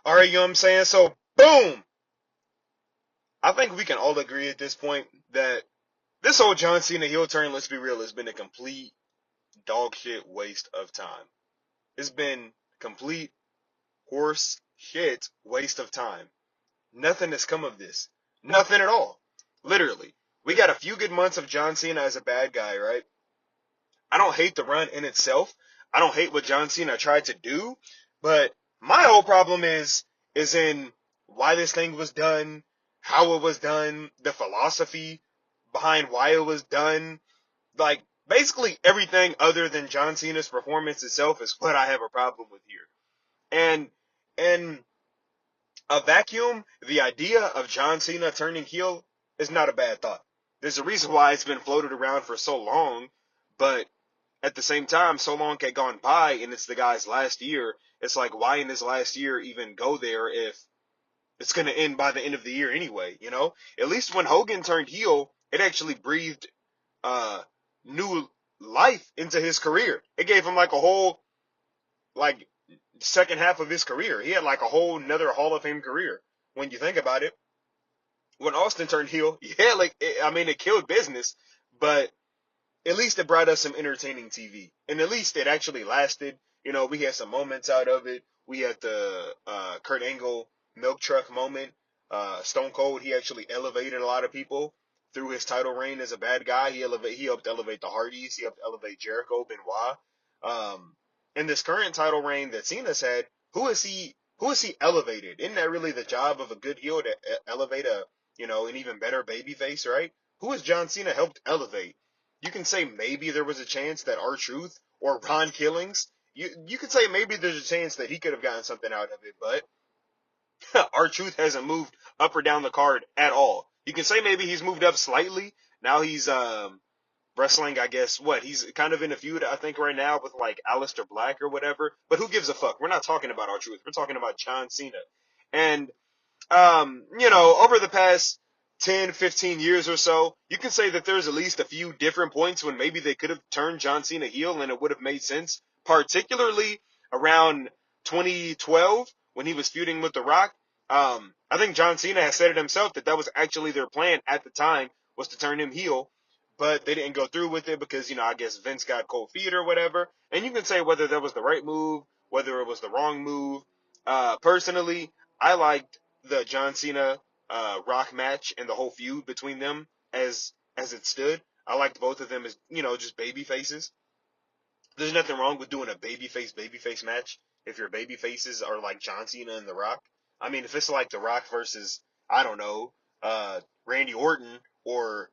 All right, you know what I'm saying? So, boom! I think we can all agree at this point that this whole John Cena heel turn, let's be real, has been a complete dog shit waste of time. It's been complete horse shit waste of time. Nothing has come of this. Nothing at all. Literally. We got a few good months of John Cena as a bad guy, right? I don't hate the run in itself. I don't hate what John Cena tried to do, but my whole problem is in why this thing was done, how it was done, the philosophy behind why it was done. Like basically everything other than John Cena's performance itself is what I have a problem with here. And in a vacuum, the idea of John Cena turning heel is not a bad thought. There's a reason why it's been floated around for so long, but at the same time, so long had gone by and it's the guy's last year. It's like, why in his last year even go there if it's going to end by the end of the year anyway, you know? At least when Hogan turned heel, it actually breathed uh, new life into his career. It gave him like a whole, like, second half of his career. He had like a whole another Hall of Fame career when you think about it. When Austin turned heel, yeah, like, it killed business, but at least it brought us some entertaining TV, and at least it actually lasted. You know, we had some moments out of it. We had the Kurt Angle milk truck moment. Stone Cold, he actually elevated a lot of people through his title reign as a bad guy. He helped elevate the Hardys. He helped elevate Jericho, Benoit. In this current title reign that Cena's had, who is he? Who is he elevated? Isn't that really the job of a good heel to elevate an even better babyface, right? Who has John Cena helped elevate? You can say maybe there was a chance that R-Truth or Ron Killings, you could say maybe there's a chance that he could have gotten something out of it, but R-Truth hasn't moved up or down the card at all. You can say maybe he's moved up slightly. Now he's wrestling, I guess, he's kind of in a feud, I think, right now with like Aleister Black or whatever. But who gives a fuck? We're not talking about R-Truth. We're talking about John Cena. And over the past 10, 15 years or so, you can say that there's at least a few different points when maybe they could have turned John Cena heel and it would have made sense, particularly around 2012 when he was feuding with The Rock. I think John Cena has said it himself that that was actually their plan at the time, was to turn him heel, but they didn't go through with it because, I guess Vince got cold feet or whatever. And you can say whether that was the right move, whether it was the wrong move. Personally, I liked the John Cena Rock match and the whole feud between them as it stood. I liked both of them as just baby faces. There's nothing wrong with doing a babyface match if your baby faces are like John Cena and The Rock. I mean, if it's like The Rock versus, I don't know, Randy Orton or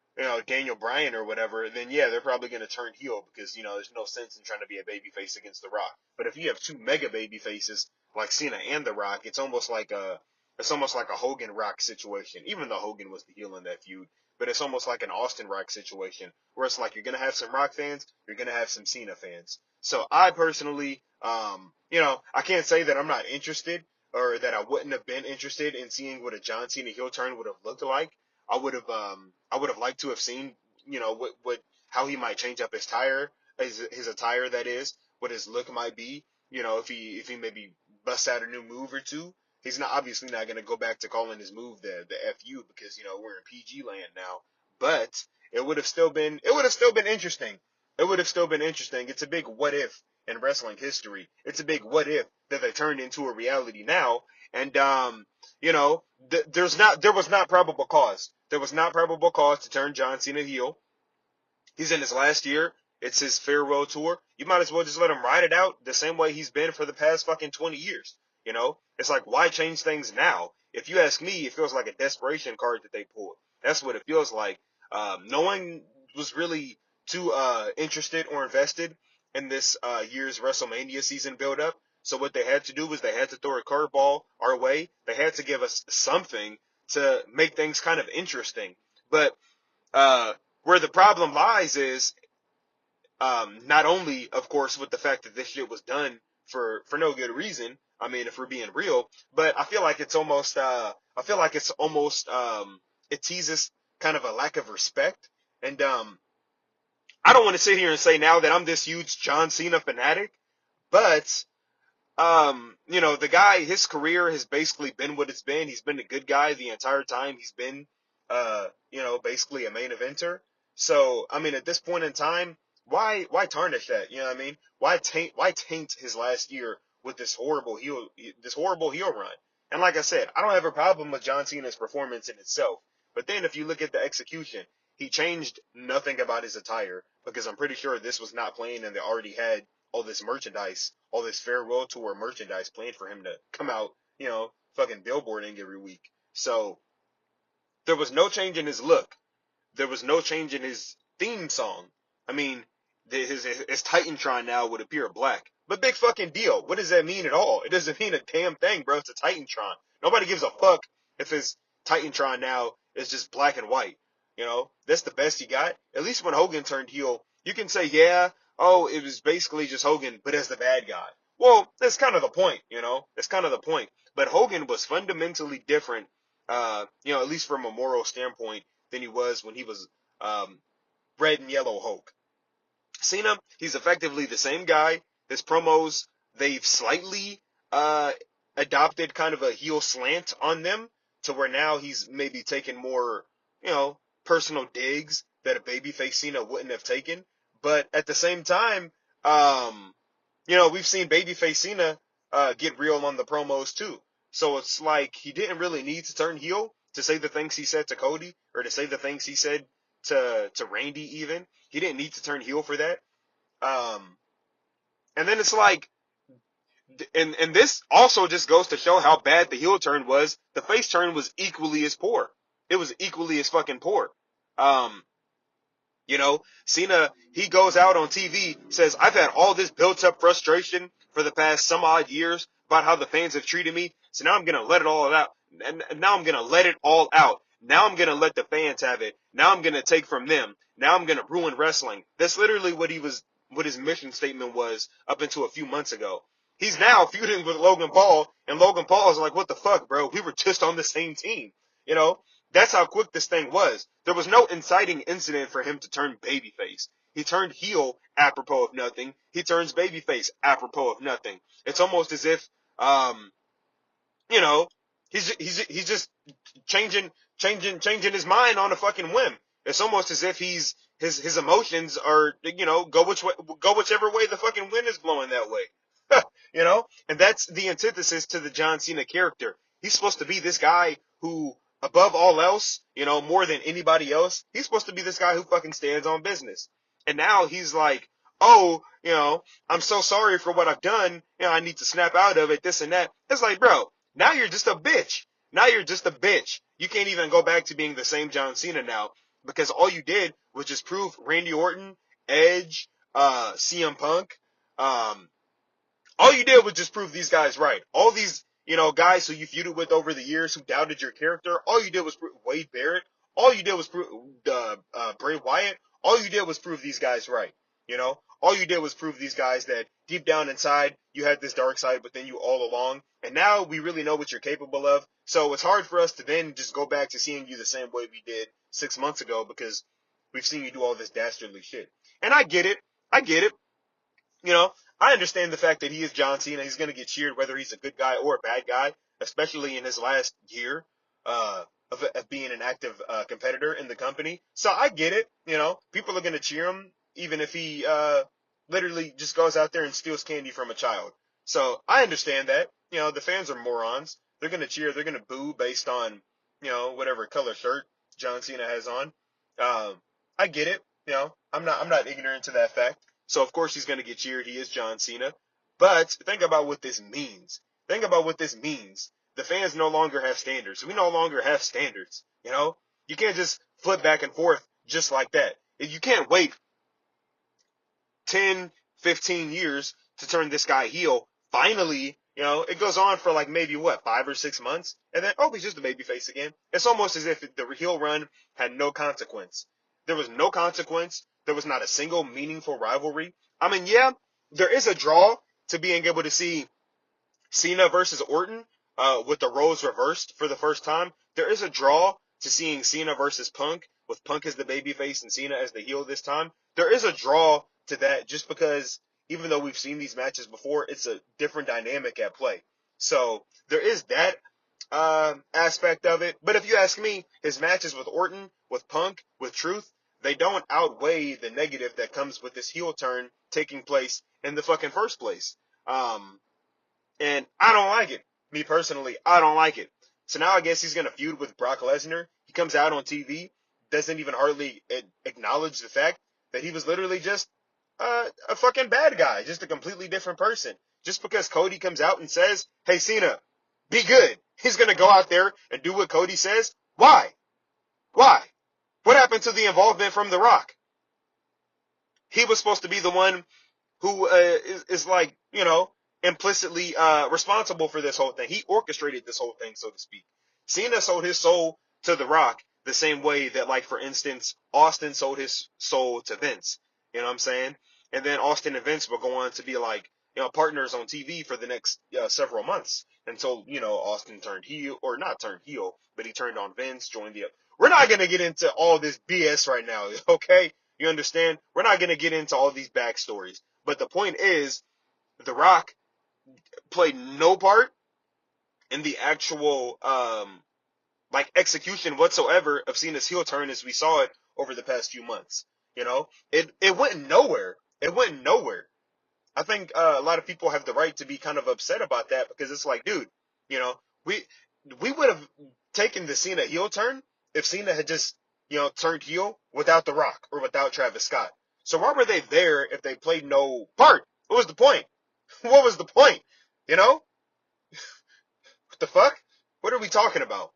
Daniel Bryan or whatever, then yeah, they're probably going to turn heel because there's no sense in trying to be a babyface against The Rock. But if you have two mega baby faces like Cena and The Rock, it's almost like a Hogan Rock situation. Even though Hogan was the heel in that feud, but it's almost like an Austin Rock situation where it's like you're gonna have some Rock fans, you're gonna have some Cena fans. So I personally, I can't say that I'm not interested or that I wouldn't have been interested in seeing what a John Cena heel turn would have looked like. I would have liked to have seen, how he might change up his attire, that is, what his look might be. If he maybe busts out a new move or two. He's not obviously not going to go back to calling his move the FU because we're in PG land now. But it would have still been interesting. It would have still been interesting. It's a big what if in wrestling history. It's a big what if that they turned into a reality now. And there was not probable cause. There was not probable cause to turn John Cena heel. He's in his last year. It's his farewell tour. You might as well just let him ride it out the same way he's been for the past fucking 20 years. It's like, why change things now? If you ask me, it feels like a desperation card that they pulled. That's what it feels like. No one was really too interested or invested in this year's WrestleMania season build-up. So what they had to do was they had to throw a curveball our way. They had to give us something to make things kind of interesting. But uh, where the problem lies is not only, of course, with the fact that this shit was done for no good reason. I mean, if we're being real, but I feel like it teases kind of a lack of respect. And I don't want to sit here and say now that I'm this huge John Cena fanatic, but The guy, his career has basically been what it's been. He's been a good guy the entire time he's been, basically a main eventer. So, I mean, at this point in time, why tarnish that? You know what I mean? Why taint his last year with this horrible heel run? And like I said, I don't have a problem with John Cena's performance in itself. But then if you look at the execution, he changed nothing about his attire because I'm pretty sure this was not playing and they already had all this merchandise, all this farewell tour merchandise planned for him to come out, fucking billboarding every week. So there was no change in his look. There was no change in his theme song. I mean, his Titantron now would appear black. But big fucking deal. What does that mean at all? It doesn't mean a damn thing, bro. It's a Titantron. Nobody gives a fuck if his Titantron now is just black and white. That's the best he got. At least when Hogan turned heel, you can say, yeah, oh, it was basically just Hogan, but as the bad guy. Well, that's kind of the point. That's kind of the point. But Hogan was fundamentally different, at least from a moral standpoint, than he was when he was red and yellow Hulk. Cena, he's effectively the same guy. His promos, they've slightly adopted kind of a heel slant on them to where now he's maybe taking more, personal digs that a babyface Cena wouldn't have taken. But at the same time, we've seen babyface Cena get real on the promos too. So it's like he didn't really need to turn heel to say the things he said to Cody or to say the things he said to Randy even. He didn't need to turn heel for that. And then it's like, and this also just goes to show how bad the heel turn was. The face turn was equally as poor. It was equally as fucking poor. Cena, he goes out on TV, says, I've had all this built up frustration for the past some odd years about how the fans have treated me. So now I'm going to let it all out. And now I'm going to let it all out. Now I'm going to let the fans have it. Now I'm going to take from them. Now I'm going to ruin wrestling. That's literally what his mission statement was up until a few months ago. He's now feuding with Logan Paul, and Logan Paul is like, what the fuck, bro? We were just on the same team. That's how quick this thing was. There was no inciting incident for him to turn babyface. He turned heel apropos of nothing. He turns babyface apropos of nothing. It's almost as if, you know, he's just changing his mind on a fucking whim. It's almost as if his emotions are, go whichever way the fucking wind is blowing that way. And that's the antithesis to the John Cena character. He's supposed to be this guy who, above all else, more than anybody else, he's supposed to be this guy who fucking stands on business. And now he's like, oh, I'm so sorry for what I've done. I need to snap out of it, this and that. It's like, bro, now you're just a bitch. Now you're just a bitch. You can't even go back to being the same John Cena now because all you did was just prove Randy Orton, Edge, CM Punk, all you did was just prove these guys right. All these, guys who you feuded with over the years who doubted your character, all you did was prove Wade Barrett. All you did was prove Bray Wyatt. All you did was prove these guys right. All you did was prove these guys that deep down inside you had this dark side within you all along. And now we really know what you're capable of. So it's hard for us to then just go back to seeing you the same way we did 6 months ago because we've seen you do all this dastardly shit. And I get it. I get it. I understand the fact that he is John Cena. He's going to get cheered whether he's a good guy or a bad guy, especially in his last year of being an active competitor in the company. So I get it. People are going to cheer him even if he literally just goes out there and steals candy from a child. So I understand that. The fans are morons. They're going to cheer. They're going to boo based on, whatever color shirt John Cena has on. I get it. I'm not ignorant to that fact. So, of course, he's going to get cheered. He is John Cena. But think about what this means. Think about what this means. The fans no longer have standards. We no longer have standards. You can't just flip back and forth just like that. You can't wait 10, 15 years to turn this guy heel. Finally, it goes on for like maybe 5 or 6 months. And then, he's just a babyface again. It's almost as if the heel run had no consequence. There was no consequence. There was not a single meaningful rivalry. I mean, yeah, there is a draw to being able to see Cena versus Orton with the roles reversed for the first time. There is a draw to seeing Cena versus Punk with Punk as the babyface and Cena as the heel this time. There is a draw to that just because even though we've seen these matches before, it's a different dynamic at play. So there is that aspect of it. But if you ask me, his matches with Orton, with Punk, with Truth, they don't outweigh the negative that comes with this heel turn taking place in the fucking first place. Um, and I don't like it. Me personally, I don't like it. So now I guess he's going to feud with Brock Lesnar. He comes out on TV, doesn't even hardly acknowledge the fact that he was literally just a fucking bad guy, just a completely different person. Just because Cody comes out and says, hey, Cena, be good. He's going to go out there and do what Cody says. Why? Why? What happened to the involvement from The Rock? He was supposed to be the one who is like, implicitly responsible for this whole thing. He orchestrated this whole thing, so to speak. Cena sold his soul to The Rock the same way that, like, for instance, Austin sold his soul to Vince. You know what I'm saying? And then Austin and Vince were going to be like, partners on TV for the next several months until, Austin turned heel, or not turned heel, but he turned on Vince, joined the. We're not going to get into all this BS right now, okay? You understand? We're not going to get into all these backstories. But the point is, The Rock played no part in the actual execution whatsoever of Cena's heel turn as we saw it over the past few months. It went nowhere. It went nowhere. I think a lot of people have the right to be kind of upset about that because it's like, dude, we would have taken the Cena heel turn if Cena had just turned heel without The Rock or without Travis Scott. So why were they there if they played no part? What was the point? What was the point? What the fuck? What are we talking about?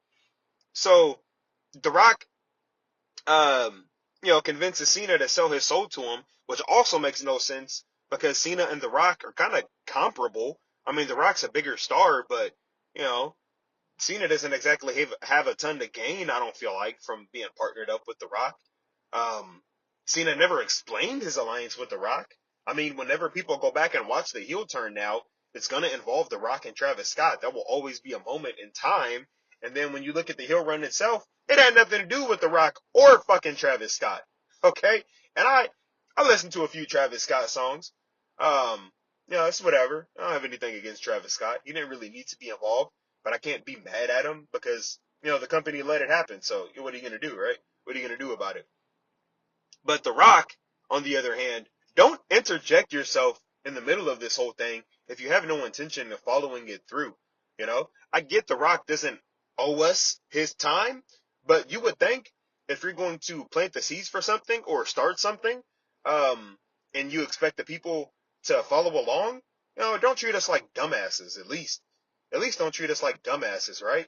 So The Rock, convinces Cena to sell his soul to him, which also makes no sense because Cena and The Rock are kind of comparable. I mean, The Rock's a bigger star, but, Cena doesn't exactly have a ton to gain, I don't feel like, from being partnered up with The Rock. Cena never explained his alliance with The Rock. I mean, whenever people go back and watch the heel turn now, it's going to involve The Rock and Travis Scott. That will always be a moment in time. And then when you look at the heel run itself, it had nothing to do with The Rock or fucking Travis Scott. Okay? And I listened to a few Travis Scott songs. It's whatever. I don't have anything against Travis Scott. He didn't really need to be involved, but I can't be mad at him because, the company let it happen. So what are you going to do, right? What are you going to do about it? But The Rock, on the other hand, don't interject yourself in the middle of this whole thing if you have no intention of following it through. I get The Rock doesn't owe us his time, but you would think if you're going to plant the seeds for something or start something, and you expect the people to follow along, don't treat us like dumbasses, at least. At least don't treat us like dumbasses, right?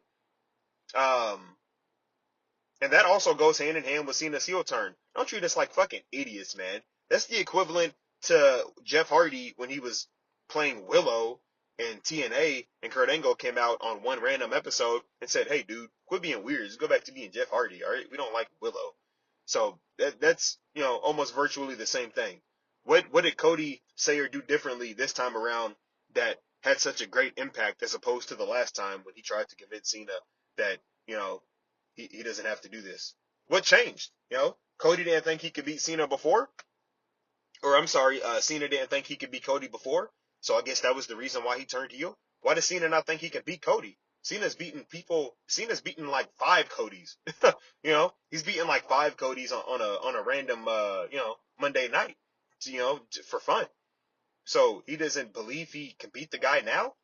And that also goes hand in hand with Cena's heel turn. Don't treat us like fucking idiots, man. That's the equivalent to Jeff Hardy when he was playing Willow in TNA and Kurt Angle came out on one random episode and said, hey, dude, quit being weird. Just go back to being Jeff Hardy, all right? We don't like Willow. So that's, almost virtually the same thing. What did Cody say or do differently this time around that had such a great impact as opposed to the last time when he tried to convince Cena that, he doesn't have to do this? What changed? Cody didn't think he could beat Cena before. Or I'm sorry, Cena didn't think he could beat Cody before. So I guess that was the reason why he turned heel. Why does Cena not think he could beat Cody? Cena's beaten like 5 Codys. He's beaten like 5 Codys on a random Monday night, for fun. So he doesn't believe he can beat the guy now.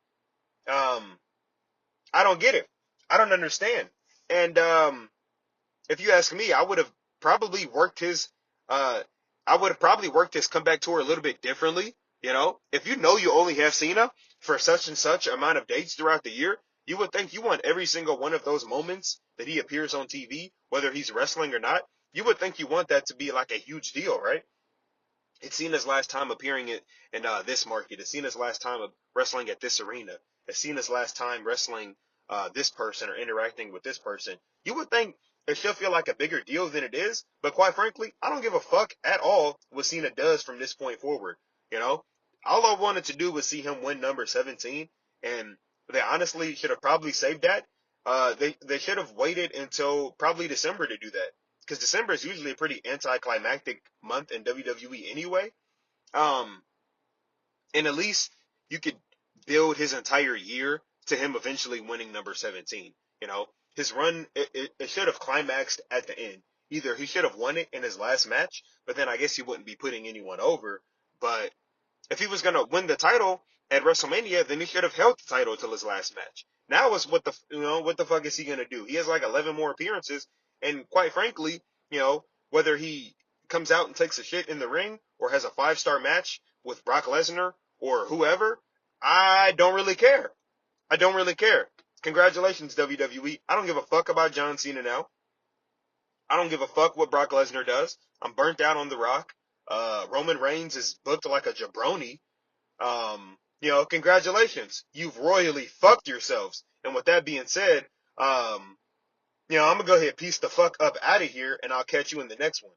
I don't get it. I don't understand. And if you ask me, I would have probably worked his comeback tour a little bit differently. If you only have Cena for such and such amount of dates throughout the year, you would think you want every single one of those moments that he appears on TV, whether he's wrestling or not. You would think you want that to be like a huge deal, right? It's Cena's last time appearing in this market. It's Cena's last time of wrestling at this arena. It's Cena's last time wrestling this person or interacting with this person. You would think it should feel like a bigger deal than it is, but quite frankly, I don't give a fuck at all what Cena does from this point forward. All I wanted to do was see him win number 17, and they honestly should have probably saved that. They should have waited until probably December to do that, because December is usually a pretty anticlimactic month in WWE anyway. And at least you could build his entire year to him eventually winning number 17. You know, his run, it should have climaxed at the end. Either he should have won it in his last match, but then I guess he wouldn't be putting anyone over. But if he was going to win the title at WrestleMania, then he should have held the title till his last match. Now it's what the fuck is he going to do? He has like 11 more appearances, and quite frankly, whether he comes out and takes a shit in the ring or has a 5-star match with Brock Lesnar or whoever, I don't really care. I don't really care. Congratulations, WWE. I don't give a fuck about John Cena now. I don't give a fuck what Brock Lesnar does. I'm burnt out on The Rock. Roman Reigns is booked like a jabroni. Congratulations. You've royally fucked yourselves. And with that being said, I'm going to go ahead and piece the fuck up out of here, and I'll catch you in the next one.